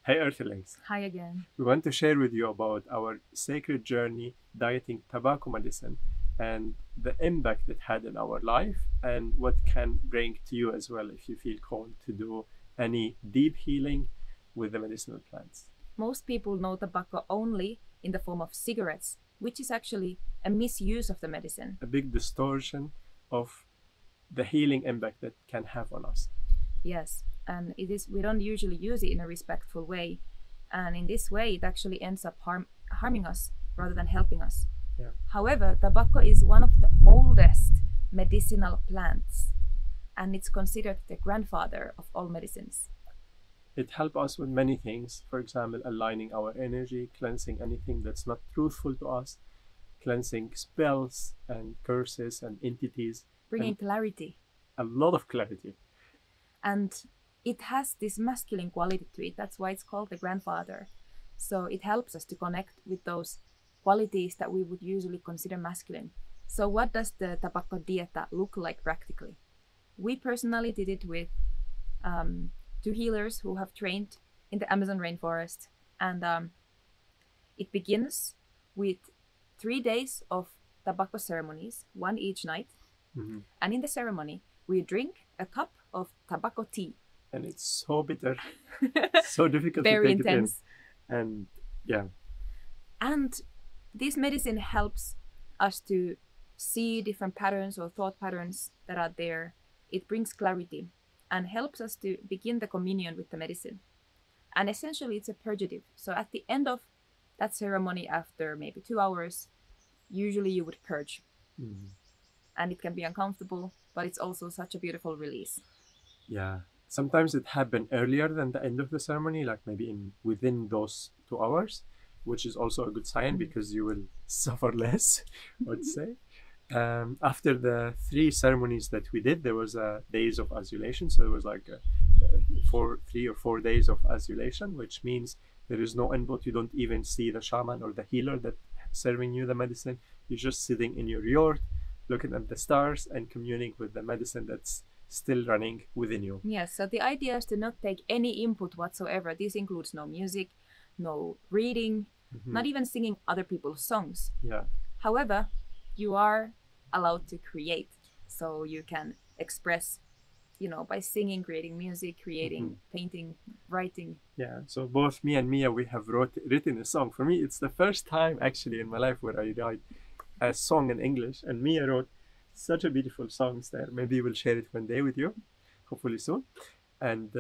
Hey Earthlings, Hi again. we want to share with you about our sacred journey dieting tobacco medicine and the impact it had in our life and what can bring to you as well if you feel called to do any deep healing with the medicinal plants. Most people know tobacco only in the form of cigarettes, which is actually a misuse of the medicine. A big distortion of the healing impact that can have on us. Yes, and we don't usually use it in a respectful way. And in this way, it actually ends up harming us rather than helping us. Yeah. However, tobacco is one of the oldest medicinal plants, and it's considered the grandfather of all medicines. It helps us with many things. For example, aligning our energy, cleansing anything that's not truthful to us, cleansing spells and curses and entities, Bringing and clarity. a lot of clarity. And it has this masculine quality to it. That's why it's called the grandfather. So it helps us to connect with those qualities that we would usually consider masculine. So what does the Tabacco Dieta look like practically? We personally did it with two healers who have trained in the Amazon rainforest. And it begins with 3 days of tobacco ceremonies, one each night. Mm-hmm. And in the ceremony, we drink a cup of tobacco tea. And it's so bitter, so difficult Very to take intense. it in. And yeah. And this medicine helps us to see different patterns or thought patterns that are there. It brings clarity and helps us to begin the communion with the medicine. And essentially, it's a purgative. So at the end of that ceremony, after maybe 2 hours, usually you would purge. Mm-hmm. And it can be uncomfortable, but it's also such a beautiful release. Yeah. Sometimes it happened earlier than the end of the ceremony, like maybe within those 2 hours, which is also a good sign because you will suffer less, I would say. After the 3 ceremonies that we did, there was days of isolation. So it was like 3 or 4 days of isolation, which means there is no input. You don't even see the shaman or the healer that serving you the medicine. You're just sitting in your yurt, looking at the stars and communing with the medicine that's still running within you. Yes, so the idea is to not take any input whatsoever. This includes no music, no reading, not even singing other people's songs. Yeah. However, you are allowed to create. So you can express, by singing, creating music, creating, painting, writing. Yeah. So both me and Mia, we have written a song. For me, it's the first time actually in my life where I write a song in English, and Mia wrote such a beautiful songs there. Maybe we'll share it one day with you, hopefully soon. And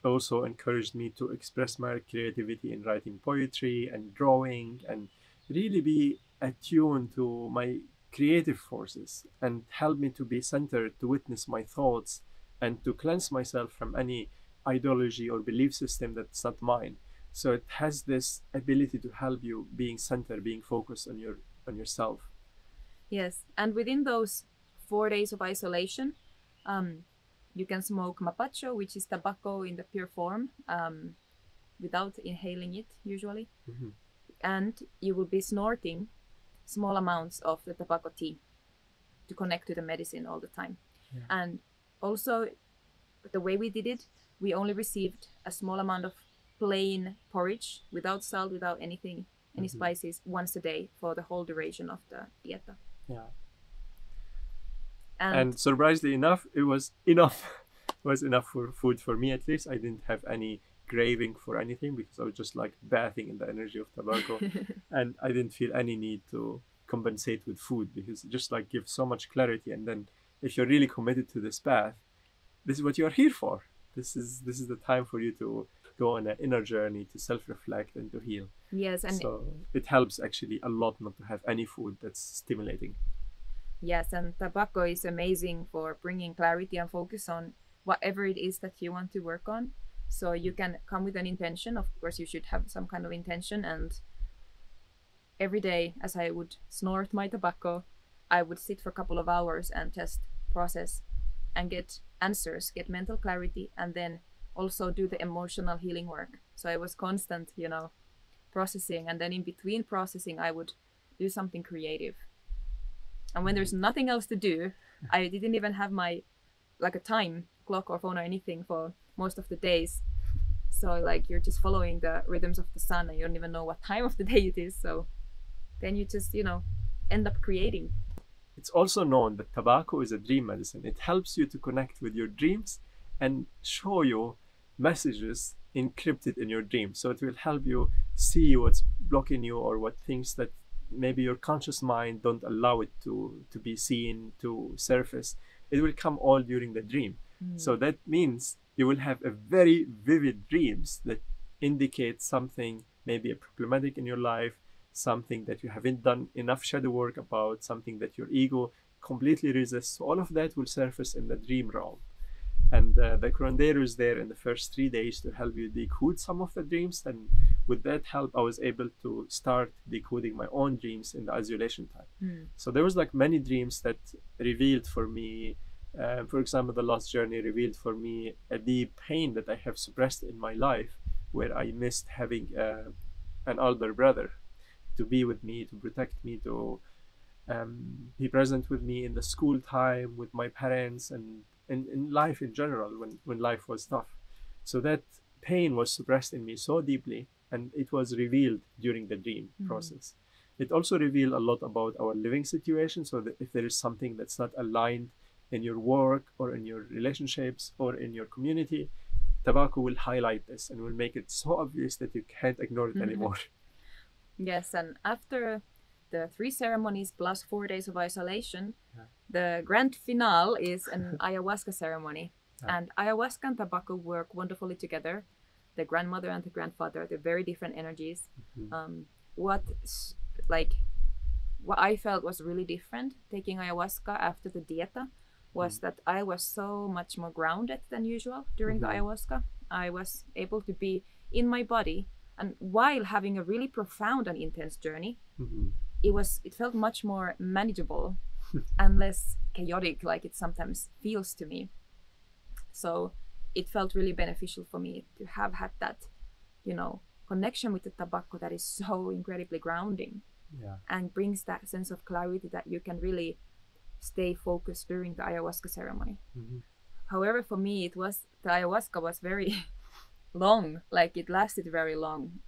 also encouraged me to express my creativity in writing poetry and drawing and really be attuned to my creative forces and help me to be centered, to witness my thoughts and to cleanse myself from any ideology or belief system that's not mine. So it has this ability to help you being centered, being focused on yourself. Yes, and within those 4 days of isolation, you can smoke mapacho, which is tobacco in the pure form, without inhaling it usually. Mm-hmm. And you will be snorting small amounts of the tobacco tea to connect to the medicine all the time. Yeah. And also, the way we did it, we only received a small amount of plain porridge without salt, without anything, any spices, once a day for the whole duration of the dieta. Yeah. And And surprisingly enough, it was enough. It was enough for food for me at least. I didn't have any craving for anything because I was just like bathing in the energy of tobacco, and I didn't feel any need to compensate with food because it just like gives so much clarity. And then if you're really committed to this path, this is what you are here for. This is the time for you to go on an inner journey, to self-reflect and to heal. yes, and So it helps actually a lot not to have any food that's stimulating. yes, and tobacco is amazing for bringing clarity and focus on whatever it is that you want to work on. So you can come with an intention. Of course, you should have some kind of intention. And every day, as I would snort my tobacco, I would sit for a couple of hours and just process and get answers, get mental clarity, and then also do the emotional healing work. So I was constant, processing. And then in between processing, I would do something creative. And when there's nothing else to do, I didn't even have my, like a time clock or phone or anything for most of the days. So like you're just following the rhythms of the sun and you don't even know what time of the day it is. So then you just, you know, end up creating. It's also known that tobacco is a dream medicine. It helps you to connect with your dreams and show you messages encrypted in your dreams. So it will help you see what's blocking you or what things that maybe your conscious mind don't allow it to be seen, to surface. It will come all during the dream. So that means you will have a very vivid dreams that indicate something, maybe a problematic in your life, something that you haven't done enough shadow work about, something that your ego completely resists. So all of that will surface in the dream realm. And the curandero is there in the first 3 days to help you decode some of the dreams. And with that help, I was able to start decoding my own dreams in the isolation time. So there was like many dreams that revealed for me. For example, the last journey revealed for me a deep pain that I have suppressed in my life, where I missed having an older brother to be with me, to protect me, to be present with me in the school time, with my parents, and in life in general when life was tough. So that pain was suppressed in me so deeply, and it was revealed during the dream process. It also revealed a lot about our living situation. So that if there is something that's not aligned in your work or in your relationships or in your community, tobacco will highlight this and will make it so obvious that you can't ignore it anymore. Yes, and after the 3 ceremonies plus 4 days of isolation, the grand finale is an ayahuasca ceremony. And ayahuasca and tobacco work wonderfully together. The grandmother and the grandfather, they're very different energies. What I felt was really different taking ayahuasca after the dieta was that I was so much more grounded than usual during the ayahuasca. I was able to be in my body, and while having a really profound and intense journey, it felt much more manageable and less chaotic like it sometimes feels to me. So it felt really beneficial for me to have had that, you know, connection with the tobacco that is so incredibly grounding and brings that sense of clarity that you can really stay focused during the ayahuasca ceremony. However, for me, the ayahuasca was very long, like it lasted very long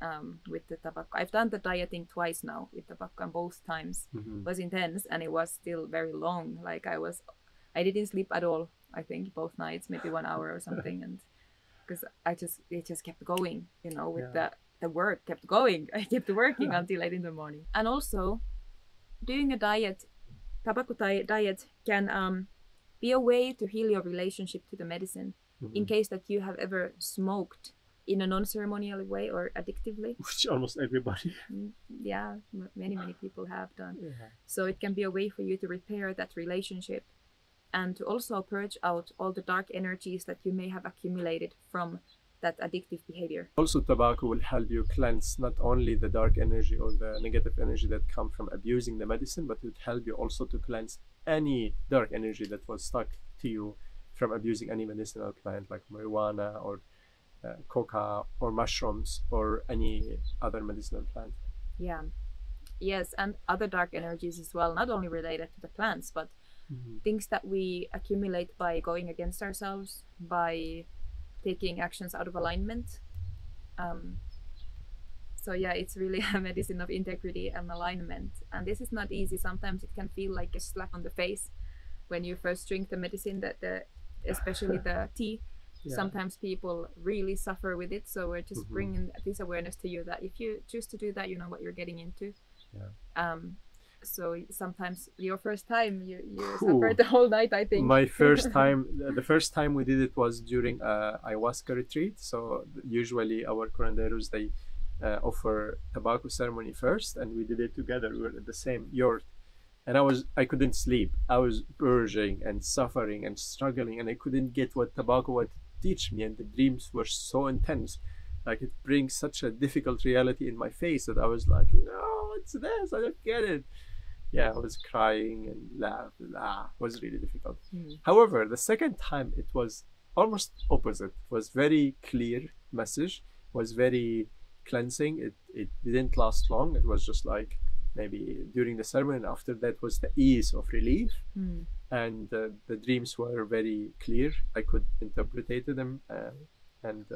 with the tobacco. I've done the dieting twice now with tobacco, and both times was intense, and it was still very long. Like I didn't sleep at all, I think, both nights, maybe 1 hour or something, and because it just kept going, you know, with the work kept going. I kept working until 8 in the morning. And also doing a tobacco diet can be a way to heal your relationship to the medicine in case that you have ever smoked in a non-ceremonial way or addictively. Which almost everybody. Yeah, many people have done. So it can be a way for you to repair that relationship and to also purge out all the dark energies that you may have accumulated from that addictive behavior. Also, tobacco will help you cleanse not only the dark energy or the negative energy that come from abusing the medicine, but it will help you also to cleanse any dark energy that was stuck to you from abusing any medicinal plant like marijuana or coca or mushrooms or any other medicinal plant. Yeah. Yes, and other dark energies as well, not only related to the plants, but things that we accumulate by going against ourselves, by taking actions out of alignment. So yeah, it's really a medicine of integrity and alignment. And this is not easy. Sometimes it can feel like a slap on the face when you first drink the medicine, especially the tea. Sometimes people really suffer with it. So we're just bringing this awareness to you that if you choose to do that, you know what you're getting into. So sometimes your first time, you suffered the whole night, I think. My first time, the first time we did it was during ayahuasca retreat. So usually our curanderos, they offer tobacco ceremony first, and we did it together. We were at the same yurt, and I couldn't sleep. I was purging and suffering and struggling, and I couldn't get what tobacco would teach me, and the dreams were so intense. Like it brings such a difficult reality in my face that I was like, no, what's this? I don't get it. Yeah, I was crying and it was really difficult. However, the second time it was almost opposite. It was very clear message, was very cleansing. It didn't last long. It was just like maybe during the ceremony, and after that was the ease of relief. And the dreams were very clear. I could interpret them And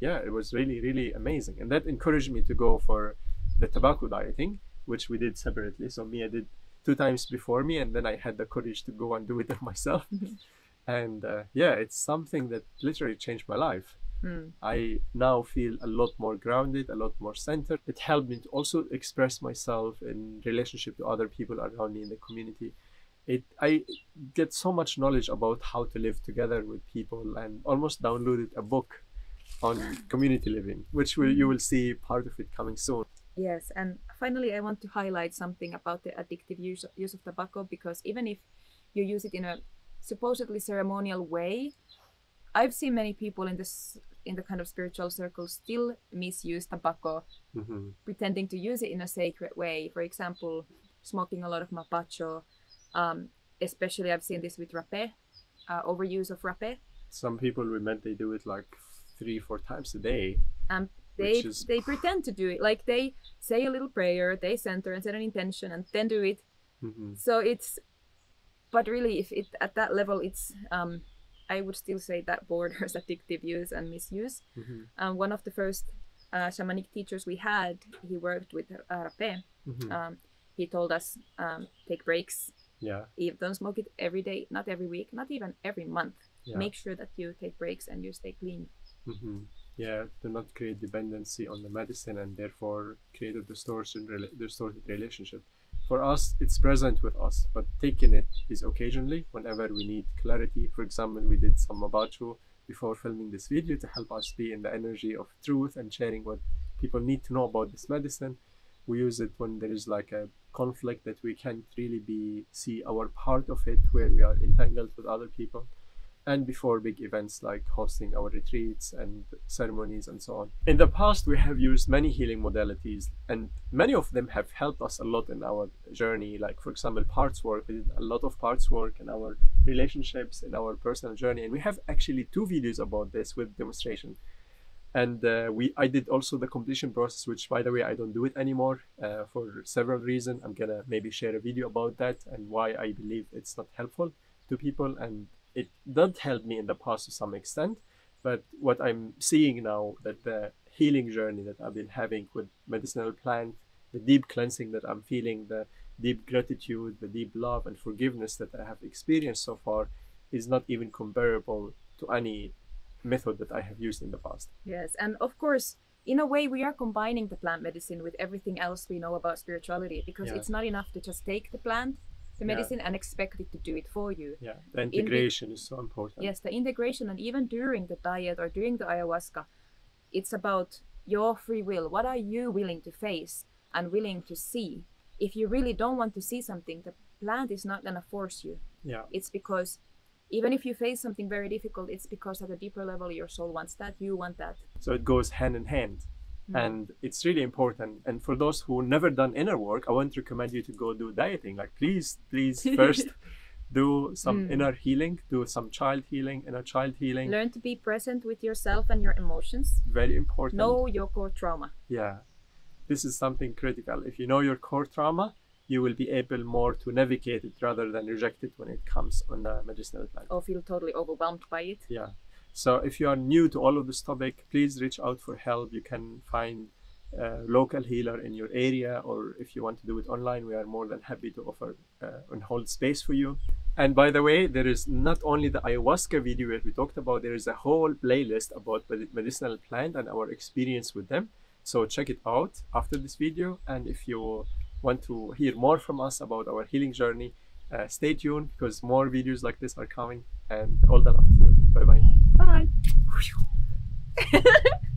yeah, it was really, really amazing. And that encouraged me to go for the tobacco dieting, which we did separately. So Mia did 2 times before me, and then I had the courage to go and do it myself. And yeah, it's something that literally changed my life. I now feel a lot more grounded, a lot more centered. It helped me to also express myself in relationship to other people around me in the community. I get so much knowledge about how to live together with people, and almost downloaded a book on community living, which you will see part of it coming soon. Yes, and finally, I want to highlight something about the addictive use of tobacco, because even if you use it in a supposedly ceremonial way, I've seen many people in the kind of spiritual circles still misuse tobacco, pretending to use it in a sacred way. For example, smoking a lot of mapacho. Especially I've seen this with rapé, overuse of rapé. Some people we met, they do it like 3-4 times a day. They pretend to do it, like they say a little prayer, they center and set an intention and then do it. So but really, if it at that level, it's I would still say that borders addictive use and misuse. One of the first shamanic teachers we had, he worked with rapé. He told us take breaks. Don't smoke it every day, not every week, not even every month. Make sure that you take breaks and you stay clean. Yeah, to not create dependency on the medicine, and therefore create a distorted relationship. For us, it's present with us, but taking it is occasionally whenever we need clarity. For example, we did some mabacho before filming this video to help us be in the energy of truth and sharing what people need to know about this medicine. We use it when there is like a conflict that we can't really see our part of it, where we are entangled with other people, and before big events like hosting our retreats and ceremonies and so on. In the past, we have used many healing modalities, and many of them have helped us a lot in our journey. Like, for example, parts work. We did a lot of parts work in our relationships, in our personal journey, and we have actually 2 videos about this with demonstration. And I did also the completion process, which, by the way, I don't do it anymore for several reasons. I'm gonna maybe share a video about that and why I believe it's not helpful to people, and it did help me in the past to some extent. But what I'm seeing now, that the healing journey that I've been having with medicinal plant, the deep cleansing that I'm feeling, the deep gratitude, the deep love and forgiveness that I have experienced so far, is not even comparable to any method that I have used in the past. Yes, and of course, in a way, we are combining the plant medicine with everything else we know about spirituality, because it's not enough to just take the plant, the medicine, and expect it to do it for you. Yeah, the integration is so important. Yes, the integration, and even during the diet or during the ayahuasca, it's about your free will. What are you willing to face and willing to see? If you really don't want to see something, the plant is not going to force you. Yeah. It's because even if you face something very difficult, it's because at a deeper level your soul wants that, you want that. So it goes hand in hand. And it's really important. And for those who never done inner work, I want to recommend you to go do dieting. Like, please first do some inner healing, do some child healing, inner child healing. Learn to be present with yourself and your emotions. Very important. Know your core trauma. Yeah, this is something critical. If you know your core trauma, you will be able more to navigate it rather than reject it when it comes on the medicinal plant. Or feel totally overwhelmed by it. Yeah. So if you are new to all of this topic, please reach out for help. You can find a local healer in your area, or if you want to do it online, we are more than happy to offer and hold space for you. And by the way, there is not only the ayahuasca video that we talked about, there is a whole playlist about medicinal plant and our experience with them. So check it out after this video. And if you want to hear more from us about our healing journey, stay tuned, because more videos like this are coming. And all the love to you. Bye bye. Bye.